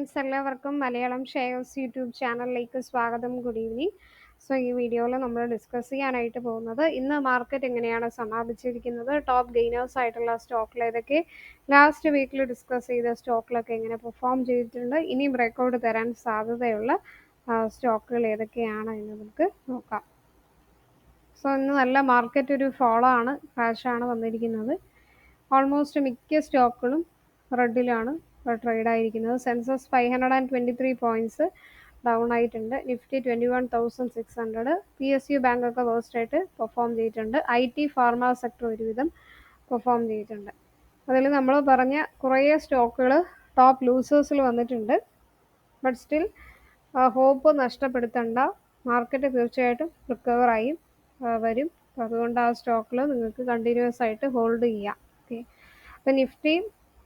എല്ലാവർക്കും Malayalam shares YouTube ചാനലിലേക്ക് സ്വാഗതം. Good evening. സോ ഈ വീഡിയോയിൽ നമ്മൾ ഡിസ്കസ് ചെയ്യാനായിട്ട് പോകുന്നത് ഇന്ന് മാർക്കറ്റ് എങ്ങനെയാണ് സമാപിച്ചിരിക്കുന്നത്, ടോപ്പ് ഗെയിനേഴ്സ് ആയിട്ടുള്ള സ്റ്റോക്കിൽ ഏതൊക്കെ, ലാസ്റ്റ് വീക്കിൽ ഡിസ്കസ് ചെയ്ത സ്റ്റോക്കിലൊക്കെ എങ്ങനെ പെർഫോം ചെയ്തിട്ടുണ്ട്, ഇനി ബ്രേക്കൗട്ട് തരാൻ സാധ്യതയുള്ള സ്റ്റോക്കുകൾ ഏതൊക്കെയാണ് എന്ന് നമുക്ക് നോക്കാം. സോ ഇന്ന് നല്ല മാർക്കറ്റ് ഒരു ഫോളോ ആണ്, ക്രാഷാണ് വന്നിരിക്കുന്നത്. ഓൾമോസ്റ്റ് മിക്ക സ്റ്റോക്കുകളും റെഡിലാണ് ട്രേഡ് ആയിരിക്കുന്നത്. സെൻസസ് 523 പോയിന്റ്സ് ഡൗൺ ആയിട്ടുണ്ട്. നിഫ്റ്റി 21,600. PSU ബാങ്ക് ഒക്കെ വേഴ്സ്റ്റ് ആയിട്ട് പെർഫോം ചെയ്തിട്ടുണ്ട്. IT ഫാർമ സെക്ടർ ഒരുവിധം പെർഫോം ചെയ്തിട്ടുണ്ട്. അതിൽ നമ്മൾ പറഞ്ഞ കുറേ സ്റ്റോക്കുകൾ ടോപ്പ് ലൂസേഴ്സിൽ വന്നിട്ടുണ്ട്. ബട്ട് സ്റ്റിൽ ഹോപ്പ് നഷ്ടപ്പെടുത്തേണ്ട, മാർക്കറ്റ് തീർച്ചയായിട്ടും റിക്കവറായി വരും. അതുകൊണ്ട് ആ സ്റ്റോക്കിൽ നിങ്ങൾക്ക് കണ്ടിന്യൂസ് ആയിട്ട് ഹോൾഡ് ചെയ്യാം. ഓക്കെ, അപ്പോൾ നിഫ്റ്റി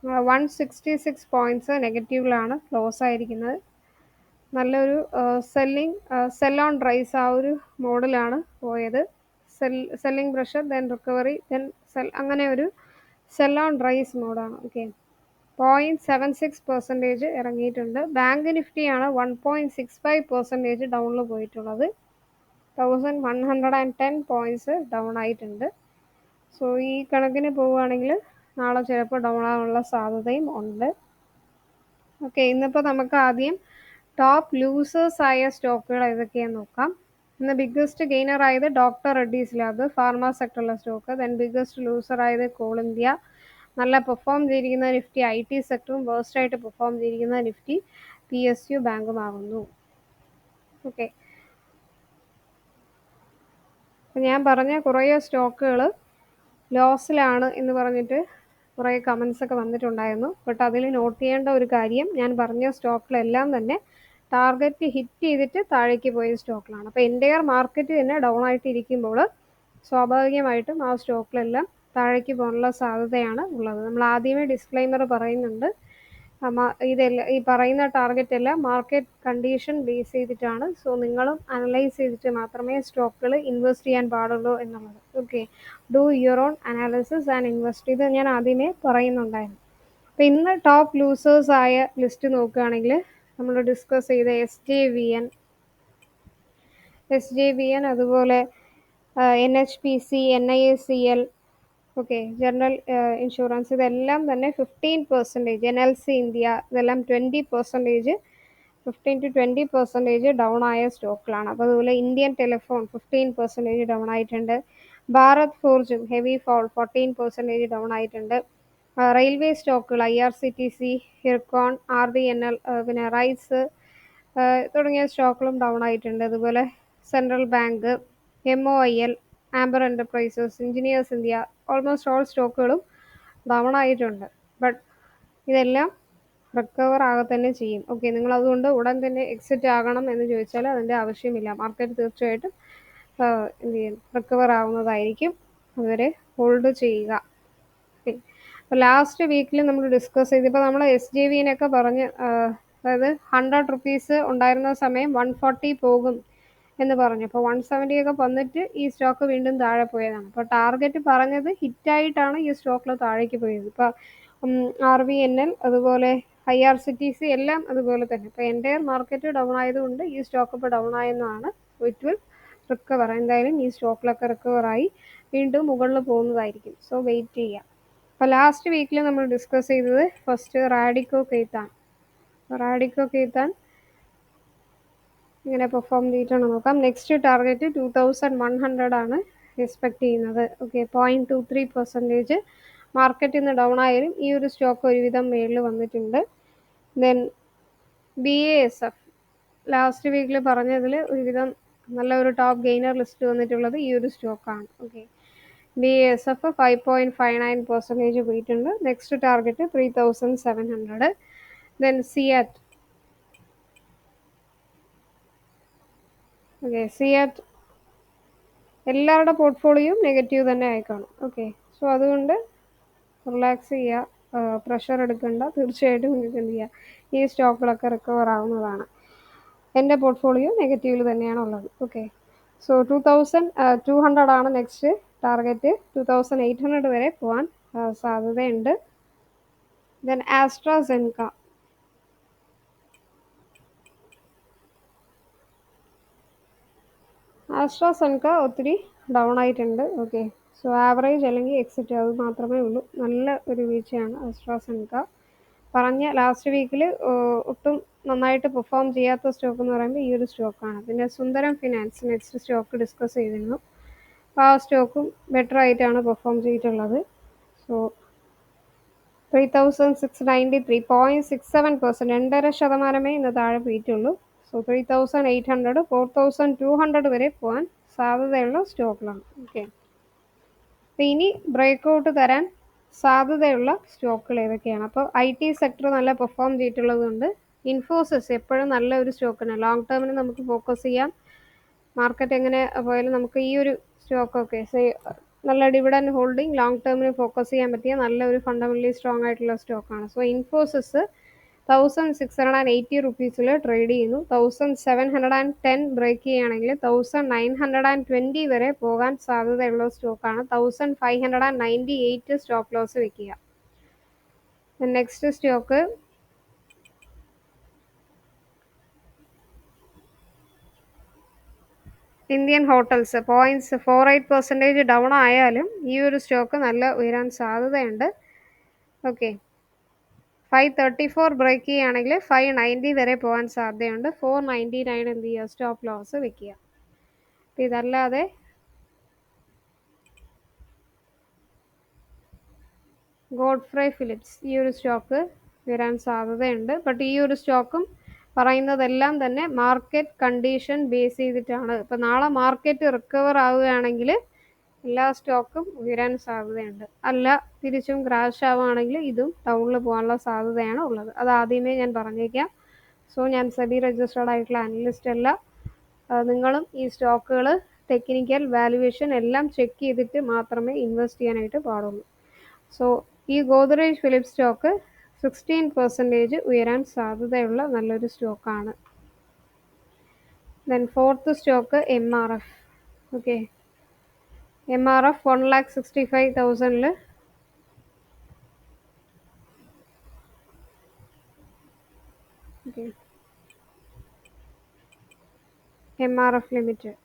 166 പോയിന്റ്സ് നെഗറ്റീവിലാണ് ക്ലോസ് ആയിരിക്കുന്നത്. നല്ലൊരു സെൽ ഓൺ റൈസ് ആ ഒരു മോഡിലാണ് പോയത്. Selling pressure, then recovery, then cell, അങ്ങനെ ഒരു സെൽ ഓൺ റൈസ് മോഡാണ്. ഓക്കെ, 0.76% ഇറങ്ങിയിട്ടുണ്ട്. ബാങ്ക് നിഫ്റ്റിയാണ് 1.65% ഡൗണിൽ പോയിട്ടുള്ളത്. 1110 പോയിന്റ്സ് ഡൗൺ ആയിട്ടുണ്ട്. സോ ഈ കണക്കിന് പോവുകയാണെങ്കിൽ നാളെ ചിലപ്പോൾ ഡൗൺ ആവാനുള്ള സാധ്യതയും ഉണ്ട്. ഓക്കെ, ഇന്നിപ്പോൾ നമുക്ക് ആദ്യം ടോപ്പ് ലൂസേഴ്സ് ആയ സ്റ്റോക്കുകൾ ഏതൊക്കെയാണെന്ന് നോക്കാം. ഇന്ന് ബിഗ്ഗസ്റ്റ് ഗെയിനർ ആയത് ഡോക്ടർ റെഡ്ഡീസ് ലാബ്, ഫാർമ സെക്ടറിലെ സ്റ്റോക്ക്. ദെൻ ബിഗ്ഗസ്റ്റ് ലൂസർ ആയത് കോൾ ഇന്ത്യ. നല്ല പെർഫോം ചെയ്തിരിക്കുന്ന നിഫ്റ്റി IT സെക്ടറും, വേഴ്സ്റ്റ് ആയിട്ട് പെർഫോം ചെയ്തിരിക്കുന്ന നിഫ്റ്റി PSU ബാങ്കും ആകുന്നു. ഓക്കെ, ഞാൻ പറഞ്ഞ കുറേ സ്റ്റോക്കുകൾ ലോസിലാണ് എന്ന് പറഞ്ഞിട്ട് കുറേ കമൻസ് ഒക്കെ വന്നിട്ടുണ്ടായിരുന്നു. ബട്ട് അതിൽ നോട്ട് ചെയ്യേണ്ട ഒരു കാര്യം, ഞാൻ പറഞ്ഞ സ്റ്റോക്കിലെല്ലാം തന്നെ ടാർഗറ്റ് ഹിറ്റ് ചെയ്തിട്ട് താഴേക്ക് പോയ സ്റ്റോക്കിലാണ്. അപ്പോൾ എൻ്റെയർ മാർക്കറ്റ് തന്നെ ഡൗൺ ആയിട്ട് ഇരിക്കുമ്പോൾ സ്വാഭാവികമായിട്ടും ആ സ്റ്റോക്കിലെല്ലാം താഴേക്ക് പോകാനുള്ള സാധ്യതയാണ് ഉള്ളത്. നമ്മൾ ആദ്യമേ ഡിസ്ക്ലൈമർ പറയുന്നുണ്ട്, ഇതെല്ലാം ഈ പറയുന്ന ടാർഗറ്റ് എല്ലാം മാർക്കറ്റ് കണ്ടീഷൻ ബേസ് ചെയ്തിട്ടാണ്. സോ നിങ്ങളും അനലൈസ് ചെയ്തിട്ട് മാത്രമേ സ്റ്റോക്കുകൾ ഇൻവെസ്റ്റ് ചെയ്യാൻ പാടുള്ളൂ എന്നുള്ളത്. Okay, do your own analysis and invest. ഇത് ഞാൻ ആദ്യമേ പറയുന്നുണ്ടായിരുന്നു. അപ്പോൾ ഇന്ന് ടോപ്പ് ലൂസേഴ്സ് ആയ ലിസ്റ്റ് നോക്കുകയാണെങ്കിൽ നമ്മൾ ഡിസ്കസ് ചെയ്ത SJVN, അതുപോലെ NHPC, NIACL, okay, general insurance, ഇതെല്ലാം തന്നെ 15%, NLC ഇന്ത്യ, ഇതെല്ലാം 20%, 15 to 20% ഡൗൺ ആയ സ്റ്റോക്കുകളാണ്. അപ്പോൾ അതുപോലെ ഇന്ത്യൻ ടെലിഫോൺ 15% ഡൗൺ ആയിട്ടുണ്ട്. ഭാരത് ഫോർജും ഹെവി ഫോൾ 14% ഡൗൺ ആയിട്ടുണ്ട്. റെയിൽവേ സ്റ്റോക്കുകൾ IRCTC, ഹിർക്കോൺ, RVNL, പിന്നെ റൈസ് തുടങ്ങിയ സ്റ്റോക്കുകളും ഡൗൺ ആയിട്ടുണ്ട്. അതുപോലെ central bank, MOIL, amber enterprises, engineers India, almost all സ്റ്റോക്കുകളും ഡൗൺ ആയിട്ടുണ്ട്. ബട്ട് ഇതെല്ലാം റിക്കവർ ആകെ തന്നെ ചെയ്യും. ഓക്കെ, നിങ്ങൾ അതുകൊണ്ട് ഉടൻ തന്നെ എക്സിറ്റ് ആകണം എന്ന് ചോദിച്ചാൽ അതിൻ്റെ ആവശ്യമില്ല. മാർക്കറ്റ് തീർച്ചയായിട്ടും എന്ത് ചെയ്യും, റിക്കവർ ആവുന്നതായിരിക്കും. അതുവരെ ഹോൾഡ് ചെയ്യുക. ഓക്കെ, അപ്പോൾ ലാസ്റ്റ് വീക്കിൽ നമ്മൾ ഡിസ്കസ് ചെയ്തപ്പോൾ നമ്മൾ SJVനൊക്കെ പറഞ്ഞ്, അതായത് 100 റുപ്പീസ് ഉണ്ടായിരുന്ന സമയം 140 പോകും എന്ന് പറഞ്ഞു. അപ്പോൾ 170 ഒക്കെ വന്നിട്ട് ഈ സ്റ്റോക്ക് വീണ്ടും താഴെ പോയതാണ്. അപ്പോൾ ടാർഗറ്റ് പറഞ്ഞത് ഹിറ്റായിട്ടാണ് ഈ സ്റ്റോക്കിൽ താഴേക്ക് പോയത്. ഇപ്പോൾ RVNL, അതുപോലെ IRCTC എല്ലാം അതുപോലെ തന്നെ. ഇപ്പോൾ എൻ്റെയർ മാർക്കറ്റ് ഡൗൺ ആയതുകൊണ്ട് ഈ സ്റ്റോക്ക് ഇപ്പോൾ ഡൗൺ ആയെന്നാണ്. It will recover. എന്തായാലും ഈ സ്റ്റോക്കിലൊക്കെ റിക്കവറായി വീണ്ടും മുകളിൽ പോകുന്നതായിരിക്കും. സോ വെയിറ്റ് ചെയ്യാം. അപ്പോൾ ലാസ്റ്റ് വീക്കിൽ നമ്മൾ ഡിസ്കസ് ചെയ്തത് ഫസ്റ്റ് റാഡിക്കോ ഖൈത്താൻ. ഇങ്ങനെ പെർഫോം ചെയ്തിട്ടാണ് നോക്കാം. നെക്സ്റ്റ് ടാർഗറ്റ് 2100 ആണ് എക്സ്പെക്ട് ചെയ്യുന്നത്. ഓക്കെ, 0.23% മാർക്കറ്റ് ഇന്ന് ഡൗൺ ആയാലും ഈ ഒരു സ്റ്റോക്ക് ഒരുവിധം മേളിൽ വന്നിട്ടുണ്ട്. ദെൻ BASF ലാസ്റ്റ് വീക്കിൽ പറഞ്ഞതിൽ ഒരുവിധം നല്ല ഒരു ടോപ്പ് ഗെയിനർ ലിസ്റ്റ് വന്നിട്ടുള്ളത് ഈ ഒരു സ്റ്റോക്കാണ്. ഓക്കെ, BASF 5.59% പോയിട്ടുണ്ട്. Next target 3700. ദെൻ സിയാറ്റ്. ഓക്കെ, സിയാറ്റ് എല്ലാവരുടെ പോർട്ട്ഫോളിയോയും നെഗറ്റീവ് തന്നെ ആയിക്കാണും. ഓക്കെ, സോ അതുകൊണ്ട് റിലാക്സ് ചെയ്യുക, പ്രഷർ എടുക്കണ്ട. തീർച്ചയായിട്ടും നിങ്ങൾക്ക് എന്ത് ചെയ്യുക, ഈ സ്റ്റോക്കുകളൊക്കെ റിക്കവർ ആവുന്നതാണ്. എൻ്റെ പോർട്ട്ഫോളിയോ നെഗറ്റീവിൽ തന്നെയാണ് ഉള്ളത്. ഓക്കെ, സോ 2200 ആണ് നെക്സ്റ്റ് ടാർഗറ്റ്. 2800 വരെ പോകാൻ സാധ്യതയുണ്ട്. ദെൻ ആസ്ട്രാസെൻക. ആസ്ട്രാസെൻക ഒത്തിരി ഡൗൺ ആയിട്ടുണ്ട്. ഓക്കെ, സോ ആവറേജ് അല്ലെങ്കിൽ എക്സിറ്റ് അത് മാത്രമേ ഉള്ളൂ. നല്ല ഒരു വീഴ്ചയാണ് ആസ്ട്രാസെൻക. പറഞ്ഞ ലാസ്റ്റ് വീക്കിൽ ഒട്ടും നന്നായിട്ട് പെർഫോം ചെയ്യാത്ത സ്റ്റോക്ക് എന്ന് പറയുമ്പോൾ ഈ ഒരു സ്റ്റോക്കാണ്. പിന്നെ സുന്ദരം ഫിനാൻസ് നെക്സ്റ്റ് സ്റ്റോക്ക് ഡിസ്കസ് ചെയ്തിരുന്നു. അപ്പോൾ ആ സ്റ്റോക്കും ബെറ്റർ ആയിട്ടാണ് പെർഫോം ചെയ്തിട്ടുള്ളത്. സോ 3693 0.67%, 2.5% ഇന്ന് താഴെ പോയിട്ടുള്ളൂ. സോ 3800 4200 വരെ പോകാൻ സാധ്യതയുള്ള സ്റ്റോക്കിലാണ്. ഓക്കെ, അപ്പോൾ ഇനി ബ്രേക്ക്ഔട്ട് തരാൻ സാധ്യതയുള്ള സ്റ്റോക്കുകൾ ഏതൊക്കെയാണ്? അപ്പോൾ IT സെക്ടർ നല്ല പെർഫോം ചെയ്തിട്ടുള്ളത് കൊണ്ട് ഇൻഫോസിസ് എപ്പോഴും നല്ല ഒരു സ്റ്റോക്കാണ്. ലോങ് ടേമിന് നമുക്ക് ഫോക്കസ് ചെയ്യാം. മാർക്കറ്റ് എങ്ങനെ പോയാലും നമുക്ക് ഈ ഒരു സ്റ്റോക്കൊക്കെ നല്ല ഡിവിഡൻഡ് ഹോൾഡിംഗ് ലോങ് ടേമിന് ഫോക്കസ് ചെയ്യാൻ പറ്റിയ നല്ല ഒരു ഫണ്ടമെന്റലി സ്ട്രോങ് ആയിട്ടുള്ള സ്റ്റോക്കാണ്. സോ ഇൻഫോസിസ് 1680 റുപ്പീസിൽ ട്രേഡ് ചെയ്യുന്നു. 1710 ബ്രേക്ക് ചെയ്യുകയാണെങ്കിൽ 1920 വരെ പോകാൻ സാധ്യതയുള്ള സ്റ്റോക്കാണ്. 1598 സ്റ്റോപ്പ് ലോസ് വെക്കുക. Next stock Indian hotels 0.48% down ആയാലും ഈ ഒരു സ്റ്റോക്ക് നല്ല ഉയരാൻ സാധ്യതയുണ്ട്. ഓക്കെ, 534 ബ്രേക്ക് ചെയ്യുകയാണെങ്കിൽ 590 വരെ പോകാൻ സാധ്യതയുണ്ട്. 499 എന്ത് ചെയ്യുക, സ്റ്റോപ്പ് ലോസ് വെക്കുക. ഇതല്ലാതെ ഗോഡ്ഫ്രൈ ഫിലിപ്സ് ഈ ഒരു സ്റ്റോക്ക് വരാൻ സാധ്യതയുണ്ട്. ബട്ട് ഈ ഒരു സ്റ്റോക്കും പറയുന്നതെല്ലാം തന്നെ മാർക്കറ്റ് കണ്ടീഷൻ ബേസ് ചെയ്തിട്ടാണ്. ഇപ്പം നാളെ മാർക്കറ്റ് റിക്കവർ ആവുകയാണെങ്കിൽ എല്ലാ സ്റ്റോക്കും ഉയരാൻ സാധ്യതയുണ്ട്. അല്ല തിരിച്ചും ക്രാഷ് ആവുകയാണെങ്കിൽ ഇതും ഡൗണിൽ പോകാനുള്ള സാധ്യതയാണ് ഉള്ളത്. അത് ആദ്യമേ ഞാൻ പറഞ്ഞേക്കാം. സോ ഞാൻ സെബി രജിസ്റ്റേർഡ് ആയിട്ടുള്ള അനലിസ്റ്റ് അല്ല. നിങ്ങളും ഈ സ്റ്റോക്കുകൾ ടെക്നിക്കൽ വാല്യുവേഷൻ എല്ലാം ചെക്ക് ചെയ്തിട്ട് മാത്രമേ ഇൻവെസ്റ്റ് ചെയ്യാനായിട്ട് പാടുള്ളൂ. സോ ഈ ഗോദ്രേജ് ഫിലിപ്സ് സ്റ്റോക്ക് 16% ഉയരാൻ സാധ്യതയുള്ള നല്ലൊരു സ്റ്റോക്കാണ്. Then fourth stock MRF. Okay, MRF 1,65,000 okay, MRF limited.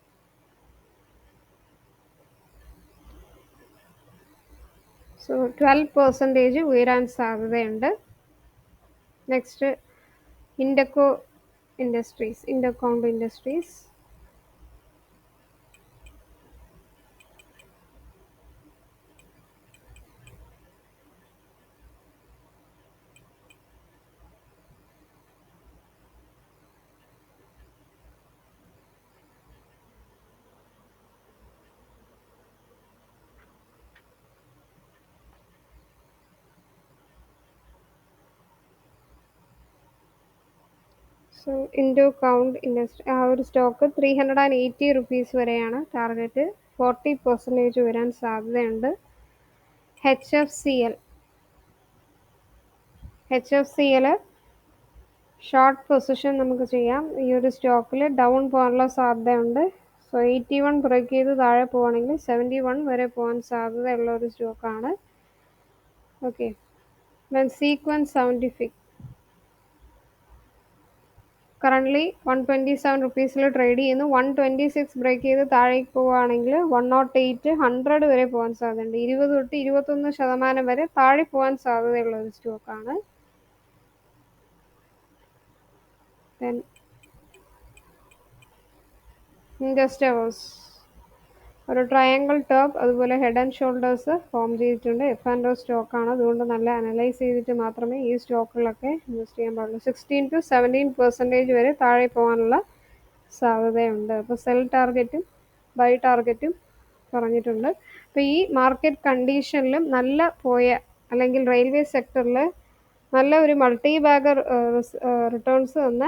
So 12% ഉയരാൻ സാധ്യതയുണ്ട്. Next Indo Count industries. So Indo Count industry ആ ഒരു സ്റ്റോക്ക് 380 റുപ്പീസ് വരെയാണ് ടാർഗറ്റ്. 40% വരാൻ സാധ്യതയുണ്ട്. HFCL ഷോർട്ട് പൊസിഷൻ നമുക്ക് ചെയ്യാം. ഈ ഒരു സ്റ്റോക്കിൽ ഡൗൺ പോകാനുള്ള സാധ്യതയുണ്ട്. സോ 81 ബ്രേക്ക് ചെയ്ത് താഴെ പോവുകയാണെങ്കിൽ 71 വരെ പോകാൻ സാധ്യതയുള്ള ഒരു സ്റ്റോക്കാണ്. Okay, then sequence scientific currently 127 റുപ്പീസിൽ ട്രേഡ് ചെയ്യുന്നു. 126 ബ്രേക്ക് ചെയ്ത് താഴേക്ക് പോവുകയാണെങ്കിൽ 108 100 വരെ പോകാൻ സാധ്യതയുണ്ട്. 20 തൊട്ട് 21% വരെ താഴെ പോകാൻ സാധ്യതയുള്ള ഒരു സ്റ്റോക്കാണ്. ദെൻ ഇൻഡസ് ടവേഴ്സ് ഒരു ട്രയാങ്കിൾ ടോപ്പ് അതുപോലെ ഹെഡ് ആൻഡ് ഷോൾഡേഴ്സ് ഫോം ചെയ്തിട്ടുണ്ട്. F&O സ്റ്റോക്കാണ്. അതുകൊണ്ട് നല്ല അനലൈസ് ചെയ്തിട്ട് മാത്രമേ ഈ സ്റ്റോക്കുകളൊക്കെ ഇൻവെസ്റ്റ് ചെയ്യാൻ പാടുള്ളൂ. 16 to 17% വരെ താഴെ പോകാനുള്ള സാധ്യതയുണ്ട്. അപ്പോൾ സെൽ ടാർഗറ്റും ബൈ ടാർഗറ്റും പറഞ്ഞിട്ടുണ്ട്. അപ്പോൾ ഈ മാർക്കറ്റ് കണ്ടീഷനിലും നല്ല പോയ അല്ലെങ്കിൽ റെയിൽവേ സെക്ടറിൽ നല്ല ഒരു മൾട്ടി ബാഗർ റിട്ടേൺസ് തന്ന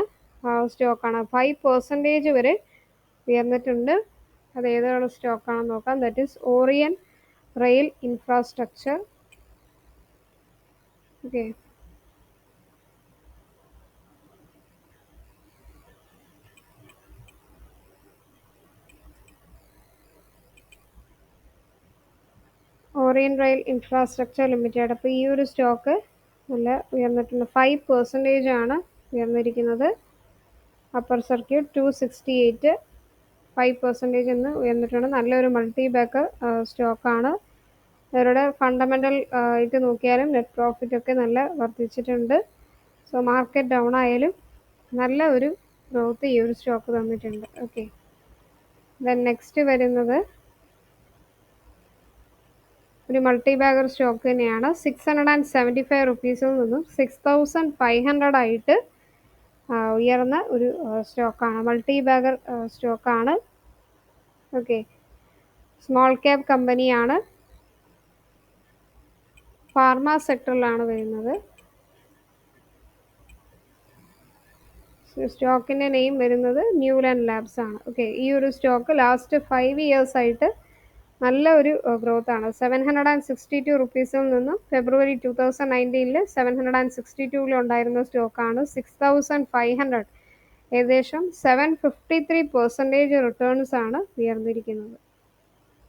സ്റ്റോക്കാണ്. 5% വരെ ഉയർന്നിട്ടുണ്ട്. അത് ഏതാണ് സ്റ്റോക്കാണെന്ന് നോക്കാം. That is Orion rail infrastructure. Okay, Orion rail infrastructure limited. അപ്പോൾ ഈ ഒരു സ്റ്റോക്ക് നല്ല ഉയർന്നിട്ടുണ്ട്. 5% ആണ് ഉയർന്നിരിക്കുന്നത്. അപ്പർ സർക്യൂട്ട് 268 5% എന്ന് ഉയർന്നിട്ടുണ്ട്. നല്ലൊരു മൾട്ടി ബാഗർ സ്റ്റോക്കാണ്. ഇവരുടെ ഫണ്ടമെൻ്റൽ ഇത് നോക്കിയാലും നെറ്റ് പ്രോഫിറ്റ് ഒക്കെ നല്ല വർദ്ധിച്ചിട്ടുണ്ട്. സോ മാർക്കറ്റ് ഡൗൺ ആയാലും നല്ല ഒരു ഗ്രോത്ത് ഈ ഒരു സ്റ്റോക്ക് തന്നിട്ടുണ്ട്. ഓക്കെ, ദെൻ നെക്സ്റ്റ് വരുന്നത് ഒരു മൾട്ടി ബാഗർ സ്റ്റോക്ക് തന്നെയാണ്. 675 റുപ്പീസിൽ നിന്നും 6500 ആയിട്ട് ഉയർന്ന ഒരു സ്റ്റോക്കാണ്. മൾട്ടി ബാഗർ സ്റ്റോക്കാണ്. ഓക്കെ, സ്മോൾ ക്യാപ് കമ്പനിയാണ്. ഫാർമ സെക്ടറിലാണ് വരുന്നത്. സ്റ്റോക്കിൻ്റെ നെയിം വരുന്നത് ന്യൂലാൻഡ് ലാബ്സ് ആണ്. ഓക്കെ, ഈ ഒരു സ്റ്റോക്ക് ലാസ്റ്റ് 5 ഇയേഴ്സ് ആയിട്ട് നല്ല ഒരു ഗ്രോത്ത് ആണ്. 762 റുപ്പീസിൽ നിന്നും ഫെബ്രുവരി 2019 762 ഉണ്ടായിരുന്ന സ്റ്റോക്കാണ് 6500, ഏകദേശം 753% റിട്ടേൺസ് ആണ് ഉയർന്നിരിക്കുന്നത്.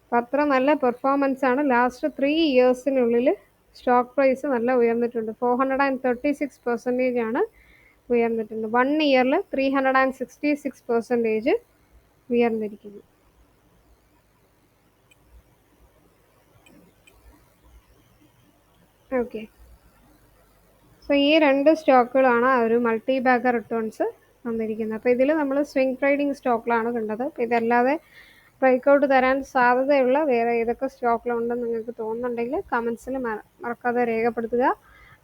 അപ്പം അത്ര നല്ല പെർഫോമൻസ് ആണ്. ലാസ്റ്റ് 3 ഇയേഴ്സിനുള്ളിൽ സ്റ്റോക്ക് പ്രൈസ് നല്ല ഉയർന്നിട്ടുണ്ട്. 436% ആണ് ഉയർന്നിട്ടുണ്ട്. 1 ഇയറിൽ 366% ഉയർന്നിരിക്കുന്നു. ഓക്കെ, സോ ഈ 2 സ്റ്റോക്കുകളാണ് ഒരു മൾട്ടി ബാഗർ റിട്ടേൺസ് വന്നിരിക്കുന്നത്. അപ്പോൾ ഇതിൽ നമ്മൾ സ്വിംഗ് ട്രേഡിംഗ് സ്റ്റോക്കിലാണ് കണ്ടത്. അപ്പോൾ ഇതല്ലാതെ ബ്രേക്കൗട്ട് തരാൻ സാധ്യതയുള്ള വേറെ ഏതൊക്കെ സ്റ്റോക്കിലുണ്ടെന്ന് നിങ്ങൾക്ക് തോന്നുന്നുണ്ടെങ്കിൽ കമൻസിൽ മറക്കാതെ രേഖപ്പെടുത്തുക.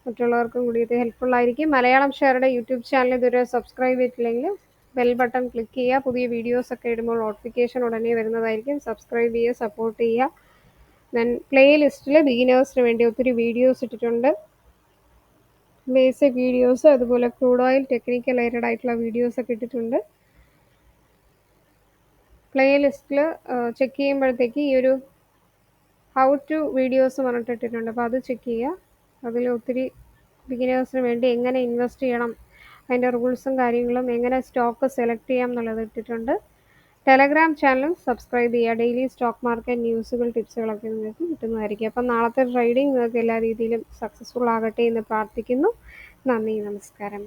മറ്റുള്ളവർക്കും കൂടി ഇത് ഹെൽപ്ഫുള്ളായിരിക്കും. മലയാളം ഷെയറുടെ യൂട്യൂബ് ചാനൽ ഇതുവരെ സബ്സ്ക്രൈബ് ചെയ്തിട്ടില്ലെങ്കിൽ ബെൽ ബട്ടൺ ക്ലിക്ക് ചെയ്യുക. പുതിയ വീഡിയോസൊക്കെ ഇടുമ്പോൾ നോട്ടിഫിക്കേഷൻ ഉടനെ വരുന്നതായിരിക്കും. സബ്സ്ക്രൈബ് ചെയ്യുക, സപ്പോർട്ട് ചെയ്യുക. ദെൻ പ്ലേ ലിസ്റ്റിൽ ബിഗിനേഴ്സിന് വേണ്ടി ഒത്തിരി വീഡിയോസ് ഇട്ടിട്ടുണ്ട്. ബേസിക് വീഡിയോസ്, അതുപോലെ ക്രൂഡ് ഓയിൽ ടെക്നിക്കൽ റിലേറ്റഡ് ആയിട്ടുള്ള വീഡിയോസൊക്കെ ഇട്ടിട്ടുണ്ട്. പ്ലേ ലിസ്റ്റിൽ ചെക്ക് ചെയ്യുമ്പോഴത്തേക്ക് ഈ ഒരു ഹൗ ടു വീഡിയോസ് പറഞ്ഞിട്ടിട്ടുണ്ട്. അപ്പോൾ അത് ചെക്ക് ചെയ്യുക. അതിൽ ഒത്തിരി ബിഗിനേഴ്സിന് വേണ്ടി എങ്ങനെ ഇൻവെസ്റ്റ് ചെയ്യണം, അതിൻ്റെ റൂൾസും കാര്യങ്ങളും, എങ്ങനെ സ്റ്റോക്ക് സെലക്ട് ചെയ്യാം എന്നുള്ളത് ഇട്ടിട്ടുണ്ട്. ടെലഗ്രാം ചാനലും സബ്സ്ക്രൈബ് ചെയ്യുക. ഡെയിലി സ്റ്റോക്ക് മാർക്കറ്റ് ന്യൂസുകൾ, ടിപ്സുകളൊക്കെ നിങ്ങൾക്ക് കിട്ടുന്നതായിരിക്കും. അപ്പം നാളത്തെ ട്രേഡിംഗ് നിങ്ങൾക്ക് എല്ലാ രീതിയിലും സക്സസ്ഫുൾ ആകട്ടെ എന്ന് പ്രാർത്ഥിക്കുന്നു. നന്ദി, നമസ്കാരം.